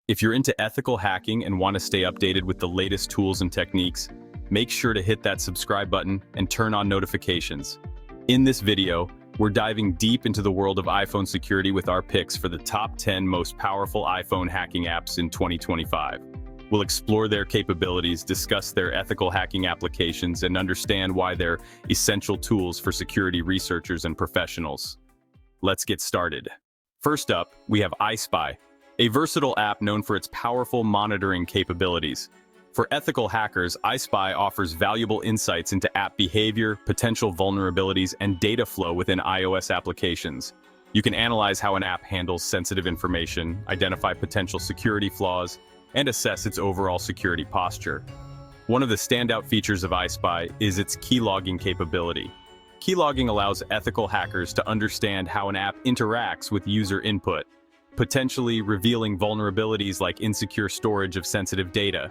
If you're into ethical hacking and want to stay updated with the latest tools and techniques, make sure to hit that subscribe button and turn on notifications. In this video, we're diving deep into the world of iPhone security with our picks for the top 10 most powerful iPhone hacking apps in 2025. We'll explore their capabilities, discuss their ethical hacking applications, and understand why they're essential tools for security researchers and professionals. Let's get started. First up, we have iSpy, a versatile app known for its powerful monitoring capabilities. For ethical hackers, iSpy offers valuable insights into app behavior, potential vulnerabilities, and data flow within iOS applications. You can analyze how an app handles sensitive information, identify potential security flaws, and assess its overall security posture. One of the standout features of iSpy is its keylogging capability. Keylogging allows ethical hackers to understand how an app interacts with user input, potentially revealing vulnerabilities like insecure storage of sensitive data.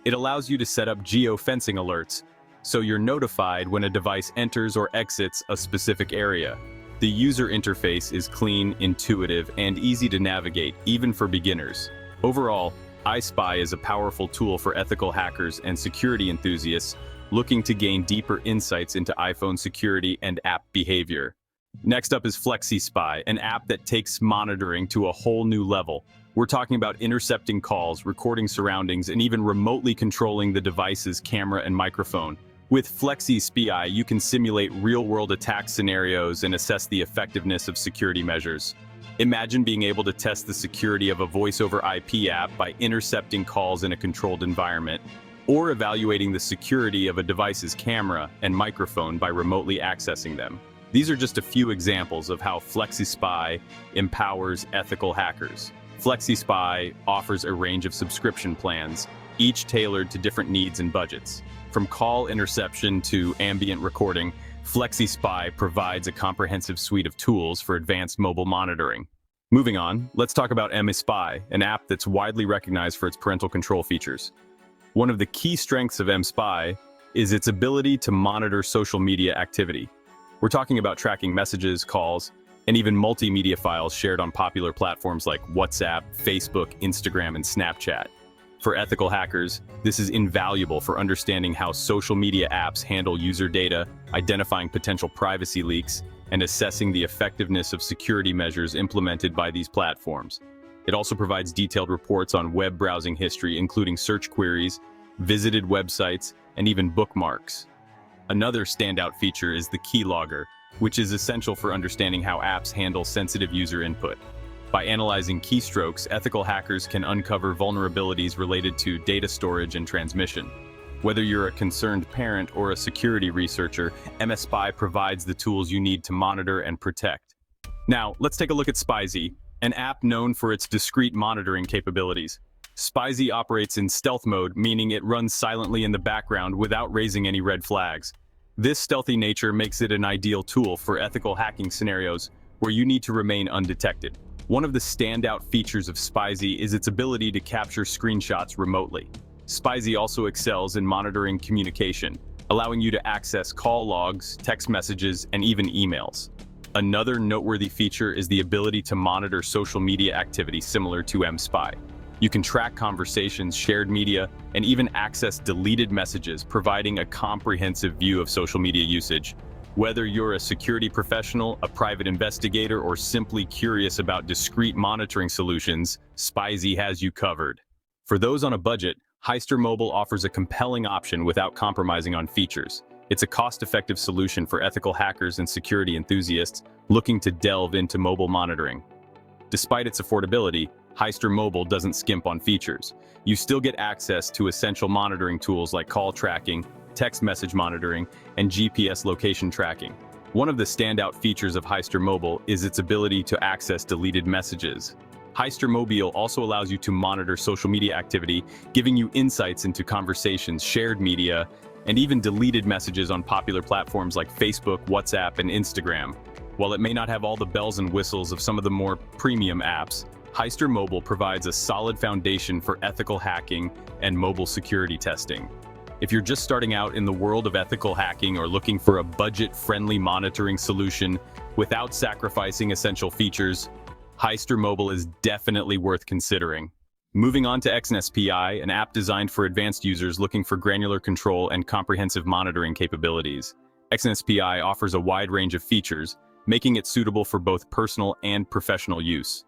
It allows you to set up geo-fencing alerts, so you're notified when a device enters or exits a specific area. The user interface is clean, intuitive, and easy to navigate, even for beginners. Overall, iSpy is a powerful tool for ethical hackers and security enthusiasts looking to gain deeper insights into iPhone security and app behavior. Next up is FlexiSPY, an app that takes monitoring to a whole new level. We're talking about intercepting calls, recording surroundings, and even remotely controlling the device's camera and microphone. With FlexiSPY, you can simulate real-world attack scenarios and assess the effectiveness of security measures. Imagine being able to test the security of a voice-over IP app by intercepting calls in a controlled environment, or evaluating the security of a device's camera and microphone by remotely accessing them. These are just a few examples of how FlexiSPY empowers ethical hackers. FlexiSPY offers a range of subscription plans, each tailored to different needs and budgets. From call interception to ambient recording, FlexiSPY provides a comprehensive suite of tools for advanced mobile monitoring. Moving on, let's talk about XNSPY, an app that's widely recognized for its parental control features. One of the key strengths of XNSPY is its ability to monitor social media activity. We're talking about tracking messages, calls, and even multimedia files shared on popular platforms like WhatsApp, Facebook, Instagram, and Snapchat. For ethical hackers, this is invaluable for understanding how social media apps handle user data, identifying potential privacy leaks, and assessing the effectiveness of security measures implemented by these platforms. It also provides detailed reports on web browsing history, including search queries, visited websites, and even bookmarks. Another standout feature is the keylogger, which is essential for understanding how apps handle sensitive user input. By analyzing keystrokes, ethical hackers can uncover vulnerabilities related to data storage and transmission. Whether you're a concerned parent or a security researcher, XNSPY provides the tools you need to monitor and protect. Now, let's take a look at Spyzie, an app known for its discrete monitoring capabilities. Spyzie operates in stealth mode, meaning it runs silently in the background without raising any red flags. This stealthy nature makes it an ideal tool for ethical hacking scenarios where you need to remain undetected. One of the standout features of Spyzie is its ability to capture screenshots remotely. Spyzie also excels in monitoring communication, allowing you to access call logs, text messages, and even emails. Another noteworthy feature is the ability to monitor social media activity similar to XNSPY. You can track conversations, shared media, and even access deleted messages, providing a comprehensive view of social media usage. Whether you're a security professional, a private investigator, or simply curious about discrete monitoring solutions, Spyzie has you covered. For those on a budget, Hyster Mobile offers a compelling option without compromising on features. It's a cost-effective solution for ethical hackers and security enthusiasts looking to delve into mobile monitoring. Despite its affordability, Hyster Mobile doesn't skimp on features. You still get access to essential monitoring tools like call tracking, text message monitoring, and GPS location tracking. One of the standout features of Hyster Mobile is its ability to access deleted messages. Hyster Mobile also allows you to monitor social media activity, giving you insights into conversations, shared media, and even deleted messages on popular platforms like Facebook, WhatsApp, and Instagram. While it may not have all the bells and whistles of some of the more premium apps, Hyster Mobile provides a solid foundation for ethical hacking and mobile security testing. If you're just starting out in the world of ethical hacking or looking for a budget-friendly monitoring solution without sacrificing essential features, Hyster Mobile is definitely worth considering. Moving on to XNSPY, an app designed for advanced users looking for granular control and comprehensive monitoring capabilities. XNSPY offers a wide range of features, making it suitable for both personal and professional use.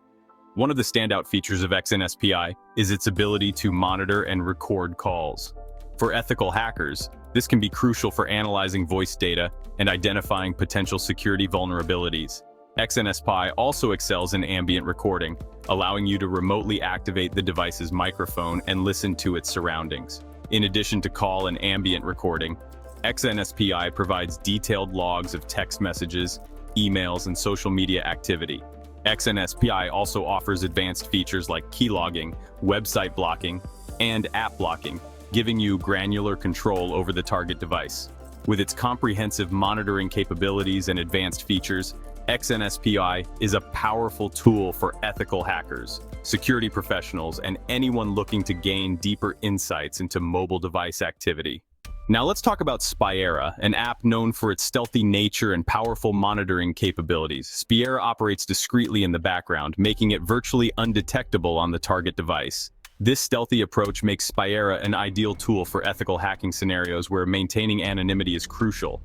One of the standout features of XNSPY is its ability to monitor and record calls. For ethical hackers, this can be crucial for analyzing voice data and identifying potential security vulnerabilities. XNSPY also excels in ambient recording, allowing you to remotely activate the device's microphone and listen to its surroundings. In addition to call and ambient recording, XNSPY provides detailed logs of text messages, emails, and social media activity. XNSPY also offers advanced features like keylogging, website blocking, and app blocking, giving you granular control over the target device. With its comprehensive monitoring capabilities and advanced features, XNSPY is a powerful tool for ethical hackers, security professionals, and anyone looking to gain deeper insights into mobile device activity. Now let's talk about Spyera, an app known for its stealthy nature and powerful monitoring capabilities. Spyera operates discreetly in the background, making it virtually undetectable on the target device. This stealthy approach makes Spyera an ideal tool for ethical hacking scenarios where maintaining anonymity is crucial.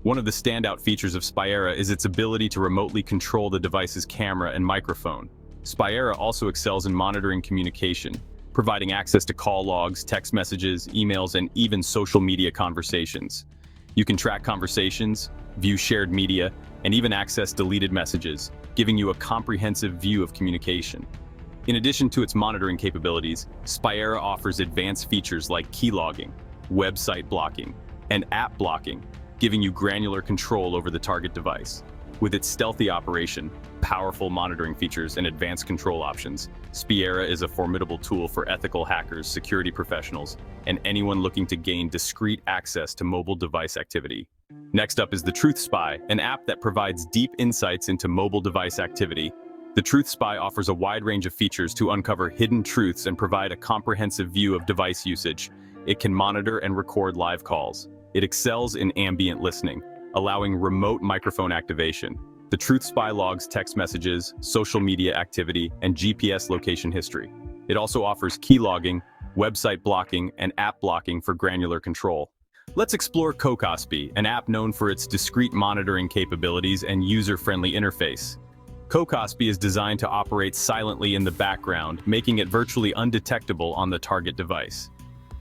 One of the standout features of Spyera is its ability to remotely control the device's camera and microphone. Spyera also excels in monitoring communication, providing access to call logs, text messages, emails, and even social media conversations. You can track conversations, view shared media, and even access deleted messages, giving you a comprehensive view of communication. In addition to its monitoring capabilities, Spyera offers advanced features like keylogging, website blocking, and app blocking, giving you granular control over the target device. With its stealthy operation, powerful monitoring features, and advanced control options, Spyera is a formidable tool for ethical hackers, security professionals, and anyone looking to gain discreet access to mobile device activity. Next up is TheTruthSpy, an app that provides deep insights into mobile device activity. TheTruthSpy offers a wide range of features to uncover hidden truths and provide a comprehensive view of device usage. It can monitor and record live calls. It excels in ambient listening, allowing remote microphone activation. TheTruthSpy logs text messages, social media activity, and GPS location history. It also offers keylogging, website blocking, and app blocking for granular control. Let's explore Cocospy, an app known for its discrete monitoring capabilities and user-friendly interface. Cocospy is designed to operate silently in the background, making it virtually undetectable on the target device.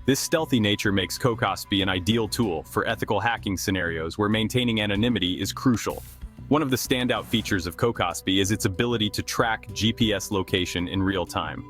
This stealthy nature makes Cocospy an ideal tool for ethical hacking scenarios where maintaining anonymity is crucial. One of the standout features of Cocospy is its ability to track GPS location in real time.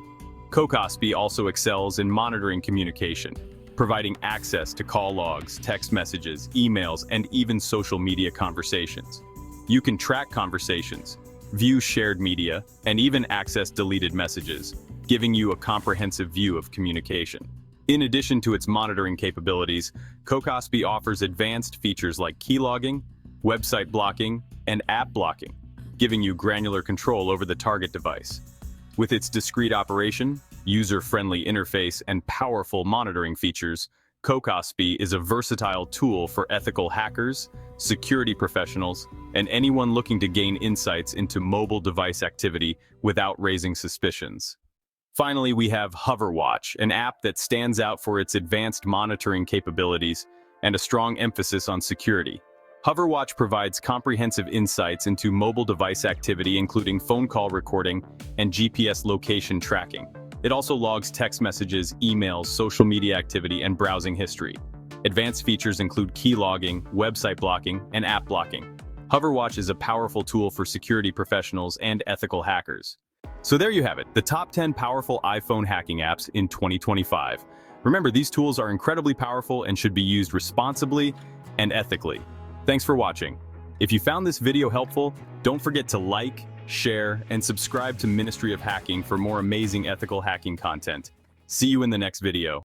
Cocospy also excels in monitoring communication, providing access to call logs, text messages, emails, and even social media conversations. You can track conversations, view shared media, and even access deleted messages, giving you a comprehensive view of communication. In addition to its monitoring capabilities, Cocospy offers advanced features like keylogging, website blocking, and app blocking, giving you granular control over the target device. With its discrete operation, user-friendly interface, and powerful monitoring features, Cocospy is a versatile tool for ethical hackers, security professionals, and anyone looking to gain insights into mobile device activity without raising suspicions. Finally, we have Hoverwatch, an app that stands out for its advanced monitoring capabilities and a strong emphasis on security. Hoverwatch provides comprehensive insights into mobile device activity, including phone call recording and GPS location tracking. It also logs text messages, emails, social media activity, and browsing history. Advanced features include keylogging, website blocking, and app blocking. Hoverwatch is a powerful tool for security professionals and ethical hackers. So there you have it, the top 10 powerful iPhone hacking apps in 2025. Remember, these tools are incredibly powerful and should be used responsibly and ethically. Thanks for watching. If you found this video helpful, don't forget to like, share, and subscribe to Ministry of Hacking for more amazing ethical hacking content. See you in the next video.